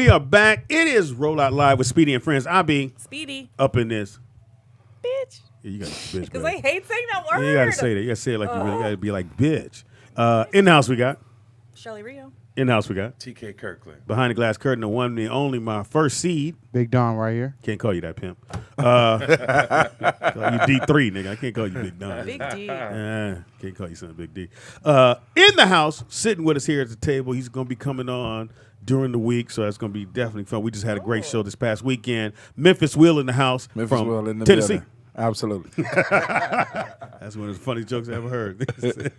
We are back. It is Roll Out Live with Speedy and Friends. I be Speedy. up in this. Bitch. Yeah, you got bitch. Because I hate saying that word. Yeah, you got to say that. You got to say it like you really got to be like bitch. In the house we got. Shelly Rio. In the house we got. TK Kirkland. Behind the glass curtain, the one and the only, my first seed. Big Don right here. Can't call you that, pimp. Call you D3, nigga. I can't call you Big Don. Big D. Can't call you something Big D. In the house, sitting with us here at the table. He's going to be coming on during the week, so that's going to be definitely fun. We just had a great show this past weekend. Memphis Will in the house from Will in the Tennessee. building. Absolutely. That's one of the funniest jokes I ever heard. The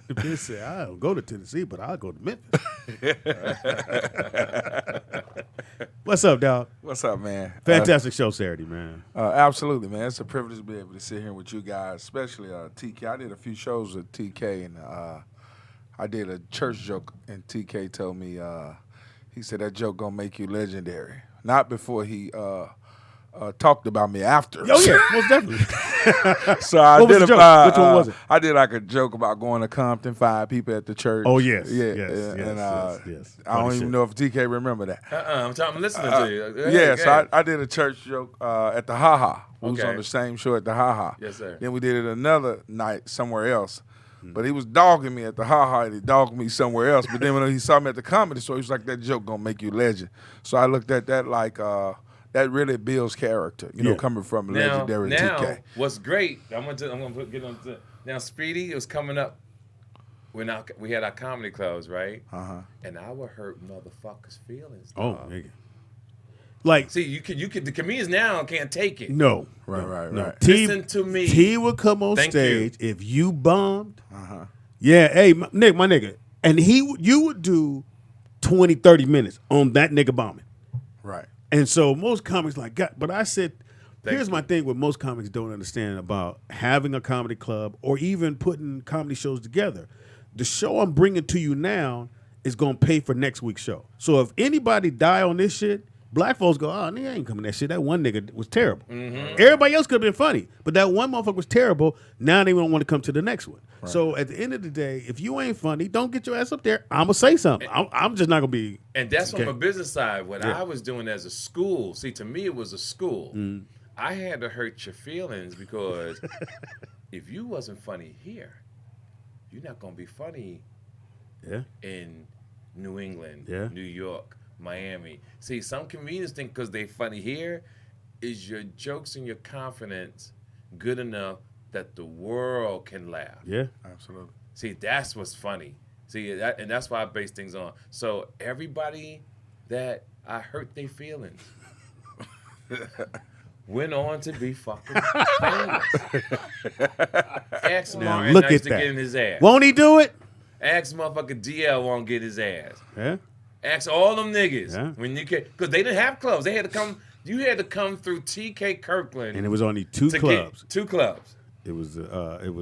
bitch said, I don't go to Tennessee, but I'll go to Memphis. What's up, dog? What's up, man? Fantastic show Saturday, man. Absolutely, man. It's a privilege to be able to sit here with you guys, especially TK. I did a few shows with TK, and I did a church joke, and TK told me, he said, that joke going to make you legendary. Not before he talked about me after. Oh, yeah, most definitely. So I What was did the joke? Which one was it? I did like a joke about going to Compton, 5 people at the church. Oh, yes. Yeah. Yes. I don't Funny even shit. know if TK remember that. I'm listening to you. So I did a church joke at the Ha Ha. We was Okay. on the same show at the Ha Ha. Yes, sir. Then we did it another night somewhere else. But he was dogging me at the Ha Ha, and he dogged me somewhere else. But then when he saw me at the comedy store, he was like, that joke gonna make you legend. So I looked at that like, that really builds character, you know, coming from legendary TK. What's great, get on to now. Speedy was coming up when we had our comedy clubs, right? And I would hurt motherfuckers' feelings. Oh, dog. nigga. Like, See, you could. The comedians now can't take it. no. Right. Listen to me. T would come on Thank stage if you bombed. Yeah, hey, my nigga. And you would do 20, 30 minutes on that nigga bombing. Right. And so most comics like, God, but I said, here's you. my thing what most comics don't understand about having a comedy club or even putting comedy shows together. The show I'm bringing to you now is going to pay for next week's show. So if anybody die on this shit, black folks go, oh, nigga, I ain't coming to that shit. That one nigga was terrible. Everybody else could have been funny, but that one motherfucker was terrible. Now they don't want to come to the next one. Right. So at the end of the day, if you ain't funny, don't get your ass up there. I'm going to say something. I'm just not going to be. And that's okay. from a business side. What I was doing as a school, see, to me it was a school. I had to hurt your feelings because if you wasn't funny here, you're not going to be funny in New England, New York, Miami. See, some comedians think because they funny here, is your jokes and your confidence good enough that the world can laugh? Yeah. Absolutely. See, that's what's funny. See, and that's why I base things on. So everybody that I hurt their feelings went on to be fucking famous. Ask Martin look Nice at to that. get in his ass. Won't he do it? Ask motherfucker DL won't get his ass. Yeah. Ask all them niggas Yeah. when you because they didn't have clubs. They had to come. You had to come through TK Kirkland, And it was only two to clubs. Get 2 clubs. It was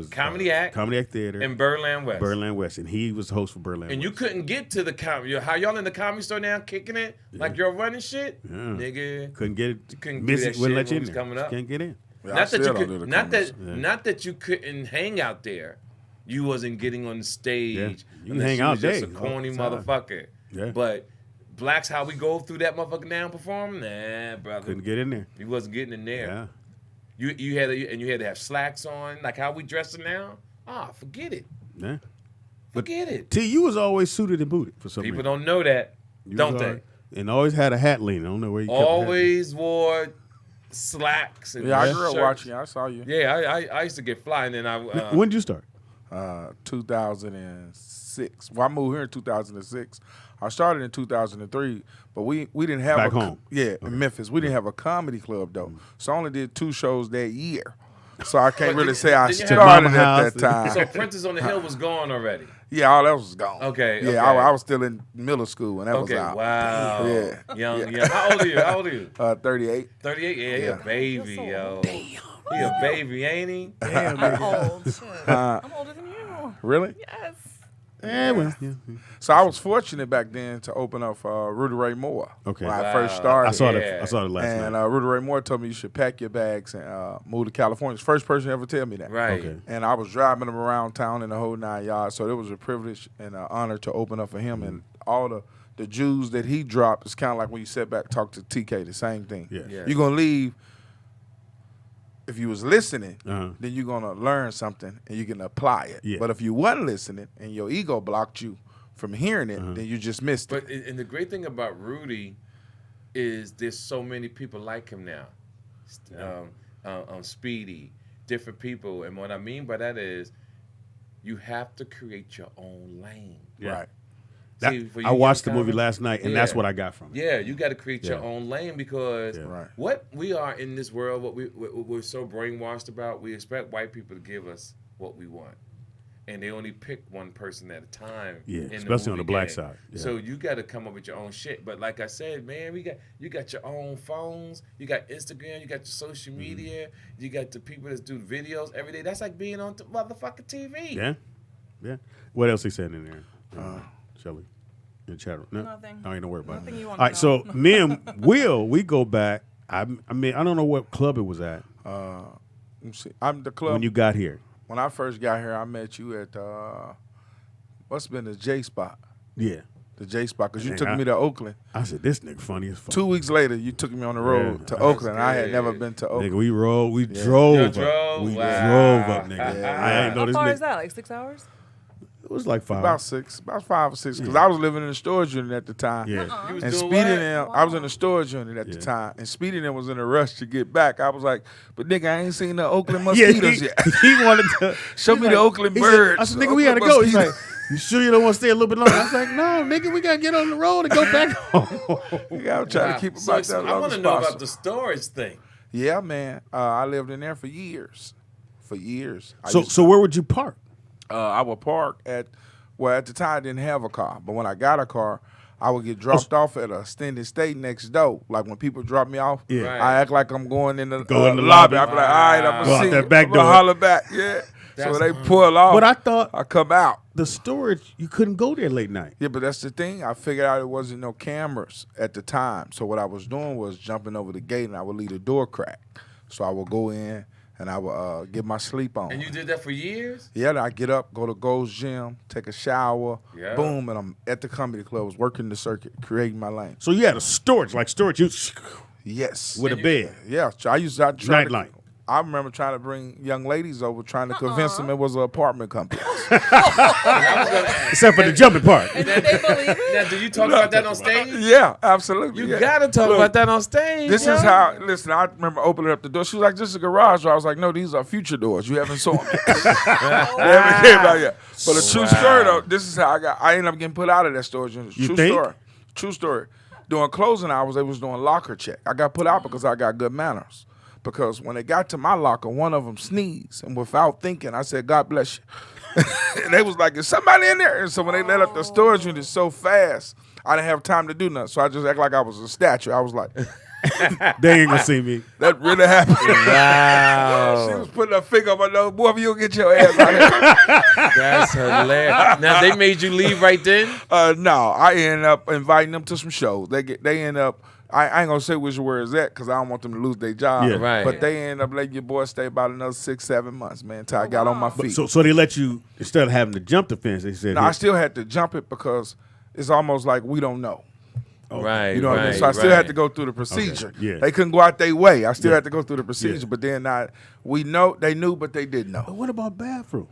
Comedy Act Theater in Birdland West. Birdland West, and he was the host for Birdland And West. you couldn't get to the comedy. How y'all in the comedy store now kicking it like you're running shit, nigga. couldn't get it. You couldn't Miss do it. that Wouldn't shit let you when in it was there. coming up. Can't get in. Yeah, Not that you still could, don't do the not that, comedies. not that you couldn't hang out there. You wasn't getting on the stage. Yeah. You can unless hang you out was just there a all corny the time. motherfucker. Yeah. But blacks, how we go through that motherfucker now and perform? Nah, brother. Couldn't get in there. You wasn't getting in there. Yeah. You had to have slacks on, like how we dressing now. Forget it. Yeah. Forget it. T, you was always suited and booted for some People reason. don't know that, You don't was they? always- And always had a hat leaning. I don't know where you kept the hat. Always wore slacks and Yeah, I grew up shirts. watching you. I saw you. Yeah, I used to get fly, and then I When did you start? 2006. Well, I moved here in 2006. I started in 2003, but we didn't have Back home. Yeah, in Memphis. We didn't have a comedy club though, so I only did 2 shows that year. So I can't really say I didn't you have started Mama at House? that time. so Prentice on the Hill was gone already. Yeah, all that was gone. Okay, Yeah, okay. I was still in middle school when that Okay, was out. wow. Yeah. Young. How old are you? 38. 38? Yeah, he a baby, That's so yo. old. He a baby, ain't he? Damn, I'm nigga. old. Shit. I'm older than you. Really? Yes. Yeah, well, yeah. So I was fortunate back then to open up for Rudy Ray Moore. Okay. When I Wow. first started. I saw Yeah. that. I saw it last And night. Rudy Ray Moore told me you should pack your bags and move to California. He's the first person to ever tell me that. Right. Okay. And I was driving him around town in the whole 9 yards. So it was a privilege and an honor to open up for him. And all the the jewels that he dropped, it's kind of like when you sit back talk to TK, the same thing. Yeah. Yeah. You're gonna leave. If you was listening, Uh-huh. then you're gonna learn something and you can apply it. Yeah. But if you wasn't listening and your ego blocked you from hearing it, Uh-huh. then you just missed it. But and the great thing about Rudy is there's so many people like him now. Speedy, different people, and what I mean by that is you have to create your own lane. Yeah. Right. That- See, for you I watched the young movie comics- last night, and that's Yeah. what I got from it. Yeah, you got to create your Yeah. own lane because Yeah. Right. what we are in this world, what we're so brainwashed about, we expect white people to give us what we want, and they only pick one person at a time. Yeah, in especially on the movie black game. side. Yeah. So you got to come up with your own shit. But like I said, man, you got your own phones, you got Instagram, you got your social Mm-hmm. media, you got the people that do videos every day. That's like being on motherfucking TV. Yeah, yeah. What else he said in there, Shelly? In the chat room. No? Nothing. I ain't no worry about Nothing it. you All want right, to so know. me and Will, we go back. I mean, I don't know what club it was at Let me see. I'm the club. when you got here. When I first got here, I met you at what's been the J spot, Yeah. the J spot, because you Man, took me to Oakland. I said, this nigga funny as fuck. 2 weeks later, you took me on the road Yeah, to that's Oakland. I had good. never been to Oakland. Nigga, we drove You up. drove? We Wow. drove up, nigga. Yeah. I ain't know How this far nigga. is that? Like 6 hours? It was like 5. About 5 or 6, because I was living in the storage unit at the time. Yeah. You was And doing Speedy what? and them, I was in the storage unit at the Yeah. time, and Speedy and them was in a rush to get back. I was like, but nigga, I ain't seen the Oakland Yeah, mosquitoes yet. he wanted to Show he's me the Oakland he said- birds. I said, the nigga, we gotta Oakland go. He's like, mosquitoes. you sure you don't want to stay a little bit longer? I was like, no, nigga, we gotta get on the road and go back home. Yeah, I'm trying Wow. to keep So about that I long want as to know possible. about the storage thing. Yeah, man. I lived in there for years. For years. So where would you park? I would park at the time I didn't have a car, but when I got a car, I would get dropped off at a extended stay next door. Like when people drop me off, Yeah. Right. I act like I'm going in the, Go in the lobby. lobby. I be like, all right, I'm Go gonna out see that you. back I'm gonna door. holler back. Yeah. So That's they pull off. But I thought I come out. the storage, you couldn't go there late night. Yeah, but that's the thing. I figured out it wasn't no cameras at the time. So what I was doing was jumping over the gate and I would leave the door cracked. So I would go in and I would get my sleep on. And you did that for years? Yeah, then I get up, go to Gold's Gym, take a shower, Yeah. boom, and I'm at the comedy club, was working the circuit, creating my lane. So you had a storage, like storage, you Yes. with a bed. Yeah, so I used to try Nightlight. I remember trying to bring young ladies over, trying to convince them it was an apartment complex. I was gonna ask. Except for the jumping part. And did they believe it? Now, do you talk about that on stage? Yeah, absolutely. You yeah. gotta talk Look, about that on stage. This yo. is how. Listen, I remember opening up the door. She was like, "This is a garage door." I was like, "No, these are future doors. You haven't saw them. They haven't came out yet." But a true story though, this is how I ended up getting put out of that storage unit. You True think? story. True story. During closing hours, they was doing locker check. I got put out because I got good manners. Because when they got to my locker, one of them sneezed, and without thinking, I said, "God bless you." And they was like, "Is somebody in there?" And so when they let up the storage unit so fast, I didn't have time to do nothing. So I just act like I was a statue. I was like, They ain't gonna see me. that really happened. She Wow. was putting her finger on my nose. Boy, if you'll get your ass out here. That's hilarious. Now, they made you leave right then? No, I ended up inviting them to some shows. They end up, I ain't gonna say which word is that because I don't want them to lose their job. Yeah. Right. But they end up letting your boy stay about another 6-7 months, man, until I got on my wow. feet. So they let you, instead of having to jump the fence, they said, No, I still had to jump it because it's almost like we don't know. Right, You know what I mean? So I still had to go through the procedure. Yeah. They couldn't go out their way. I still Yeah. had to go through the procedure. Yeah. But then they knew, but they didn't know. But what about bathroom?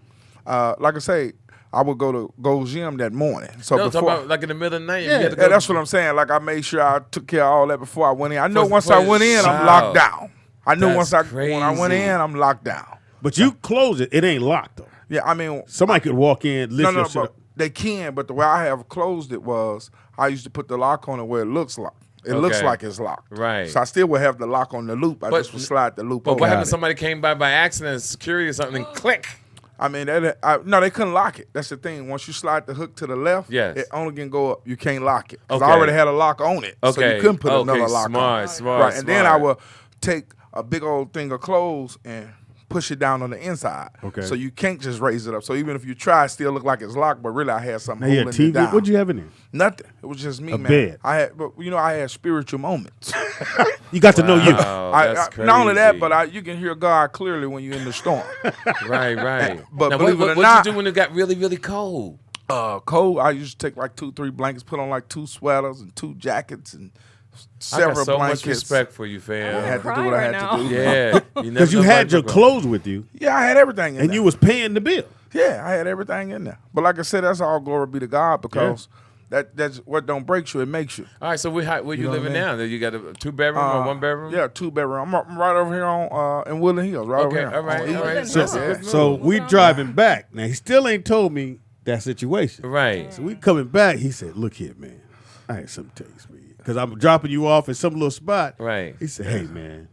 Like I say, I would go to Gold's Gym that morning. So No, before, talk about like in the middle of the night. Yeah, you had to yeah, go, that's what I'm saying. Like I made sure I took care of all that before I went in. I know once for I went in, I'm wow. locked down. I knew That's when I went crazy. in, I'm locked down. But you close it, it ain't locked though. Yeah, I mean, Somebody could walk in, lift your shit but up. they can. But the way I have closed it was I used to put the lock on it where it looks locked. It looks Okay. like it's locked. Right. So I still would have the lock on the loop. I But- just would slide the loop But over. what happened if somebody came by accident, security or something, and click? I mean, no, they couldn't lock it. That's the thing. Once you slide the hook to the left, Yes. it only can go up. You can't lock it. Because Okay. I already had a lock on it. So Okay. you couldn't put Okay, another lock on it. smart, Right. And then I smart. would take a big old thing of clothes and push it down on the inside. Okay. So you can't just raise it up. So even if you try, it still look like it's locked, but really I had something Now you had holding it TV. down. What'd you have in there? Nothing. It was just me, A man. bed. But I had spiritual moments. You got to know you. Wow, that's Not only that, crazy. but you can hear God clearly when you're in the storm. Right. But Now, believe it or what'd not- you do when it got really, really cold? Cold, I used to take like 2-3 blankets, put on like 2 sweaters and 2 jackets and I several got so blankets. much respect for you, I fam. had to Cry do what I right had now. to do. Yeah, Because you had your clothes with you, Yeah, I had everything in and there. you was paying the bill. Yeah, I had everything in there. But like I said, that's all glory be to God because that's what don't break you, it makes you. All right, so where you know what living I mean? now? You got a 2-bedroom or 1-bedroom? Yeah, 2-bedroom. I'm right over here on in Woodland Hills, right over Okay, here. all right, on all right. East. So- That's a good So move. we driving back. Now he still ain't told me that situation. Right. So we coming back. He said, "Look here, man. I had something to tell you, Speedy. Because I'm dropping you off at some little spot." Right. He said, "Hey, man."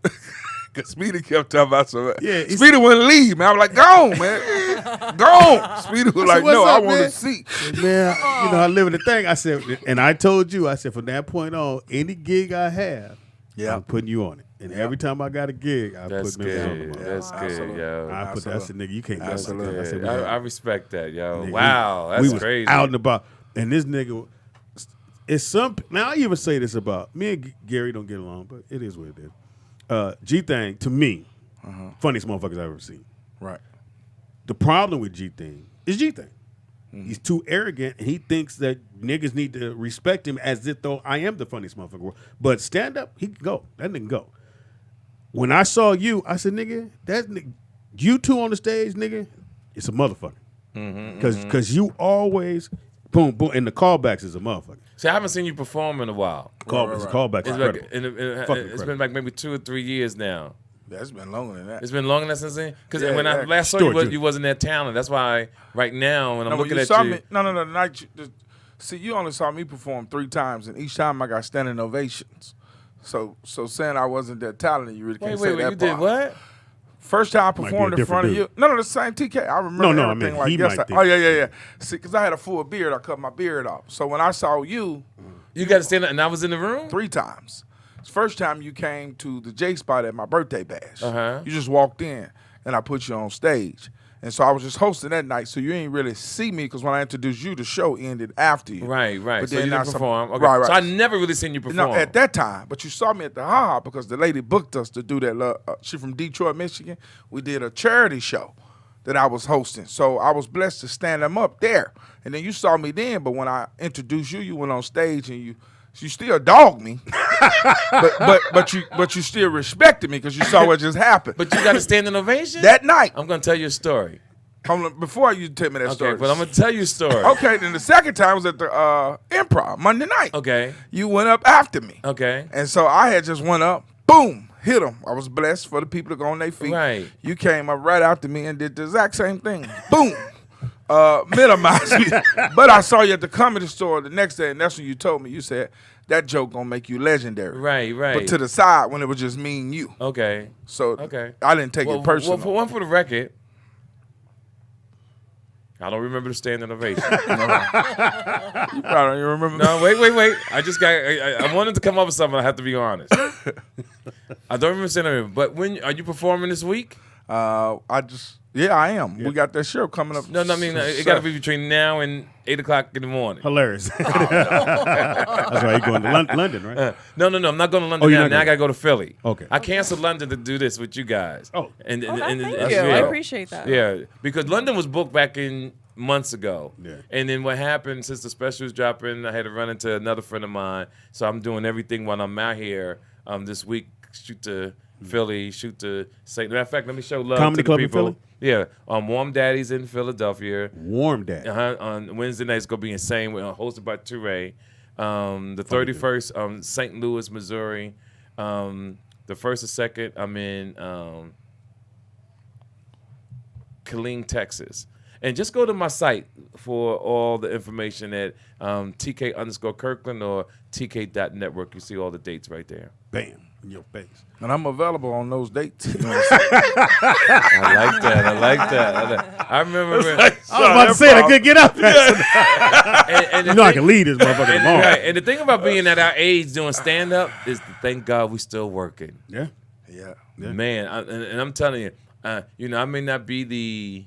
Because Speedy kept talking about some. Yeah, he's- Speedy wouldn't leave, man. I was like, go on, man. Go on. Speedy was like, "What's no, I up, want man?" to see. Man, you know, I live in the thing. I said, and I told you, I said, from that point on, any gig I have, Yeah. I'm putting you on it. And every time I got a gig, I That's put Memphis on good. the That's good, Absolutely. yo. I put that's the nigga. You can't mess like that. I That's said, good. we I respect that, yo. Nigga, Wow, we that's was crazy. out and about. And this nigga, it's some. Now I even say this about me and Gary don't get along, but it is what it is. G Thing to me, funniest motherfuckers I've ever seen. Right. The problem with G Thing is G Thing. He's too arrogant, and he thinks that niggas need to respect him as if though I am the funniest motherfucker in the world. But stand up, he can go. That nigga can go. When I saw you, I said, nigga, that nigga, you two on the stage, nigga, it's a motherfucker. Because you always, boom, boom, and the callbacks is a motherfucker. See, I haven't seen you perform in a while. Callbacks is It's, incredible. like, it's Fucking been like maybe 2 or 3 years now. That's been longer than that. It's been longer than since then. Because Yeah, when I yeah. last saw Story, you, too. you wasn't that talented. That's why right now when I'm No, when looking you at saw you, me, no, the night see, you only saw me perform 3 times, and each time I got standing ovations. So saying I wasn't that talented, you really can't say wait, that you did part. what? First time I Might be a performed in different front of dude. you. No, the same TK. I remember No, I everything mean, like he might yesterday. think- Oh, yeah. See, because I had a full beard, I cut my beard off. So when I saw you You got to stand up, and I was in the room. 3 times. First time you came to the J spot at my birthday bash. Uh-huh. You just walked in, and I put you on stage. And so I was just hosting that night, so you ain't really see me because when I introduced you, the show ended after you. Right. But So then you now didn't perform. Okay. Right. So I never really seen you perform. No, at that time, but you saw me at the Ha because the lady booked us to do that. She from Detroit, Michigan. We did a charity show that I was hosting, so I was blessed to stand them up there. And then you saw me then, but when I introduced you, you went on stage and you still dogged me, but you still respected me because you saw what just happened. But you got a standing ovation? That night, I'm going to tell you a story. before you tell me that Okay, story. but I'm going to tell you a story. Okay, then the second time was at the Improv Monday night. Okay. You went up after me. Okay. And so I had just went up, boom, hit him. I was blessed for the people to go on their feet. Right. You came up right after me and did the exact same thing. Boom. Minimized me. But I saw you at the Comedy Store the next day, and that's when you told me, you said, that joke gonna make you legendary. Right. But to the side when it was just me and you. Okay. So Okay. I didn't take it personal. Well, for the record, I don't remember the standing ovation. You probably don't even remember. No, wait. I wanted to come up with something. I have to be honest. I don't remember standing ovation. But when are you performing this week? I am. We got that show coming up. No, I mean it got to be between now and 8:00 in the morning. Hilarious. That's why you're going to London, right? No, I'm not going to London you're now. not Now I going. got to go to Philly. Okay. I canceled London to do this with you guys. Oh. and Thank you. that's I real. appreciate that. Yeah, because London was booked back in months ago. Yeah. And then what happened since the special was dropping, I had to run into another friend of mine. So I'm doing everything while I'm out here this week. Shoot to Philly, shoot to St. Matter of fact, let me show love Comedy to the Club in people. Philly? Yeah, Warm Daddies in Philadelphia. Warm Dad. On Wednesday night, it's gonna be insane. Hosted by Touré. The 31st, St. Louis, Missouri. The 1st and 2nd, I'm in Killeen, Texas. And just go to my site for all the information at TK_Kirkland or TK.network. You see all the dates right there. Bam. In your face. And I'm available on those dates. I like that. I remember. I was about to say it. I couldn't get up. and You know I can lead this motherfucker tomorrow. Right, and the thing about being at our age doing stand up is to thank God we still working. Yeah. Yeah. Yeah. Man, and I'm telling you, I may not be the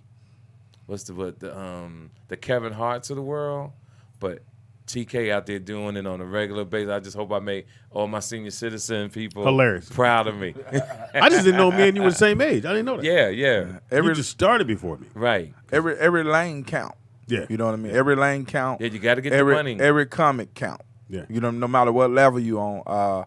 the Kevin Harts of the world, but TK out there doing it on a regular basis. I just hope I make all my senior citizen people Hilarious. proud of me. I just didn't know me and you were the same age. I didn't know that. Yeah. You just started before me. Right. Every lane count. Yeah. You know what I mean? Every lane count. Yeah, you got to get the every, money. Every comic count. Yeah. You know, no matter what level you on. I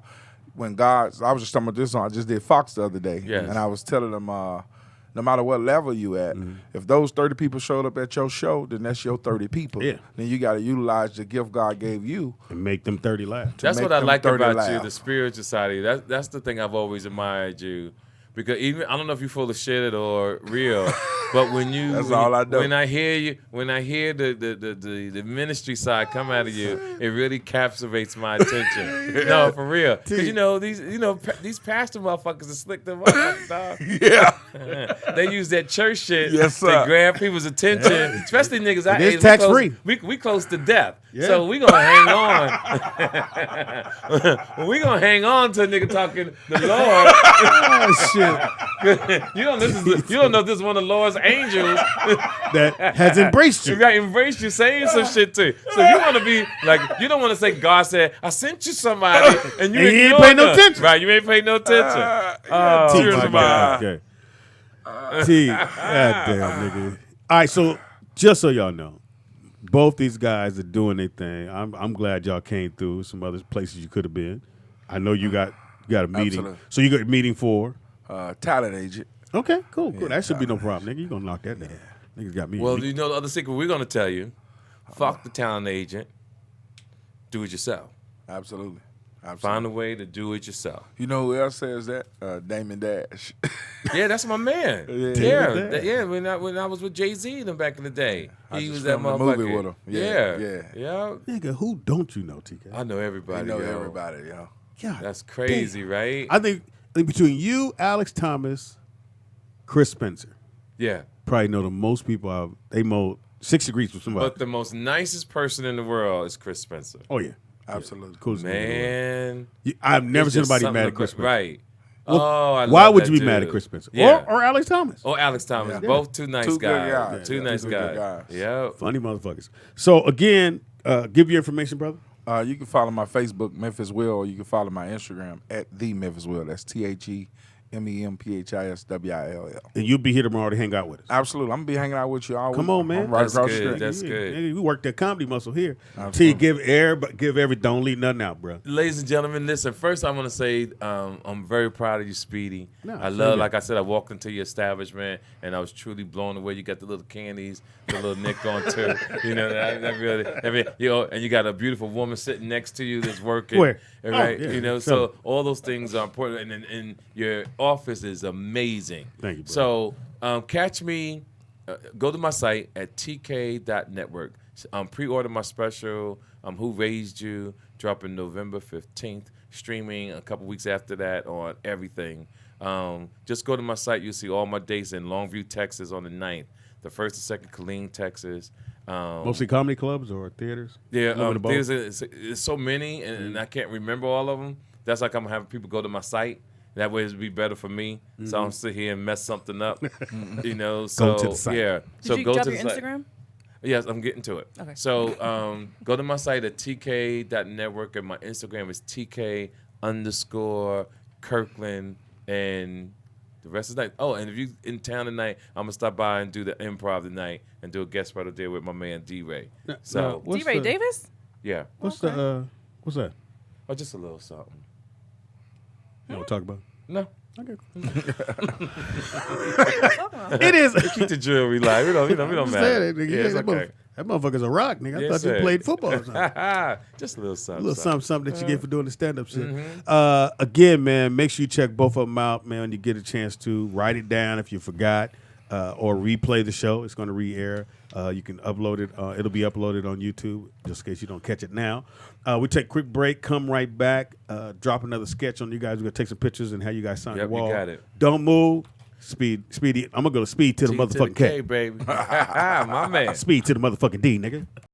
was just talking about this on. I just did Fox the other day, Yes. and I was telling them, no matter what level you at, if those 30 people showed up at your show, then that's your 30 people. Yeah. Then you got to utilize the gift God gave you. And make them 30 laugh. That's make what I them like 30 about laugh. you, the spiritual side of you. That's the thing I've always admired you. Because even I don't know if you're full of shit or real, but when you That's all I know. when I hear the ministry side come out of you, it really captivates my attention. No, for real. Because these pastor motherfuckers are slick them motherfuckers, dog. Yeah. They use that church shit Yes, to sir. grab people's attention, especially niggas. It is tax-free. We close to death, Yeah. so we gonna hang on. We gonna hang on to a nigga talking the Lord. Oh, shit. You don't know if this is one of the Lord's angels That has embraced you. that embraced you saying some shit too. So you want to be like, you don't want to say God said, I sent you somebody and you And he ain't ignored pay no them. attention. Right, you ain't pay no attention. Yeah, T, tears my in my God. eye. Okay. T, goddamn, nigga. All right, so just so y'all know, both these guys are doing their thing. I'm glad y'all came through. Some other places you could have been. I know you got a meeting. Absolutely. So you got a meeting for? Talent agent. Okay, cool. That should be no problem, nigga. You gonna knock that down. Niggas got me. Well, you know the other secret we're gonna tell you. Fuck the talent agent. Do it yourself. Absolutely. Find a way to do it yourself. You know who else says that? Damon Dash. Yeah, that's my man. Yeah. Yeah. When I was with Jay-Z them back in the day, I he just was that filmed the motherfucker. movie with him. Yeah. Nigga, who don't you know, TK? I know I everybody. know yo. everybody, yo. God, That's crazy, right? I think between you, Alex Thomas, Chris Spencer, Yeah. probably know the most people. They mowed 6 degrees from somebody. But the most nicest person in the world is Chris Spencer. Oh yeah, Absolutely. coolest nigga in the world. Man. I've never It's seen just anybody something mad at Chris Spencer. Right. Well, I why love would that you be mad at dude. Chris Spencer? Yeah. Or Alex Thomas? Or Alex Thomas. Yeah. Both two nice Two good guys. guys. Two Yeah, nice two good guys. guys. Yeah. Funny motherfuckers. So again, give your information, brother. You can follow my Facebook, Memphis Will, or you can follow my Instagram at the Memphis Will. That's TheMemphisWill. And you'll be here tomorrow to hang out with us. Absolutely. I'm gonna be hanging out with you all week. Come on, man. I'm right That's across good. the street. That's good. Nigga, we work that comedy muscle here. Absolutely. T, give every. Don't leave nothing out, bro. Ladies and gentlemen, listen. First, I want to say I'm very proud of you, Speedy. No, I same love, here. like I said, I walked into your establishment and I was truly blown away. You got the little candies, the little Nick on too. You know that really, and you got a beautiful woman sitting next to you that's working. Where? Right? Oh, yeah, You know, sure. so all those things are important, and your office is amazing. Thank you, bro. So catch me. Go to my site at tk.network. Pre-order my special, Who Raised You, dropping November 15th, streaming a couple weeks after that on everything. Just go to my site. You'll see all my dates in Longview, Texas on the 9th, the 1st and 2nd, Killeen, Texas. Mostly comedy clubs or theaters? Yeah, Little bit of both? there's so many, and I can't remember all of them. That's like I'm going to have people go to my site. That way it'd be better for me. So I don't sit here and mess something up. You know, so to the site. yeah. So Did you go drop to your the site. Instagram? Yes, I'm getting to it. Okay. So go to my site at tk.network, and my Instagram is tk_Kirkland, and the rest of the night. Oh, and if you in town tonight, I'm gonna stop by and do the improv tonight and do a guest spot there with my man D-Ray. So What's D-Ray the- Davis? yeah, What's the what's that? oh, just a little something. You want to talk about? No, Okay. Talking about. It is. keep the jewelry live. We don't matter. Yeah, it's okay. That motherfucker's a rock, nigga. I Yes, thought sir. you played football or something. Just a little something. A little something that you get for doing the stand-up shit. Mm-hmm. Again, man, make sure you check both of them out, man. When you get a chance to write it down if you forgot, or replay the show. It's going to re-air. You can upload it. It'll be uploaded on YouTube, just in case you don't catch it now. We take a quick break. Come right back. Drop another sketch on you guys. We're going to take some pictures and have you guys sign Yep, the you wall. got it. Don't move. Speedy. I'm going to go to speed to the T to motherfucking K, K. baby. My man. Speed to the motherfucking D, nigga.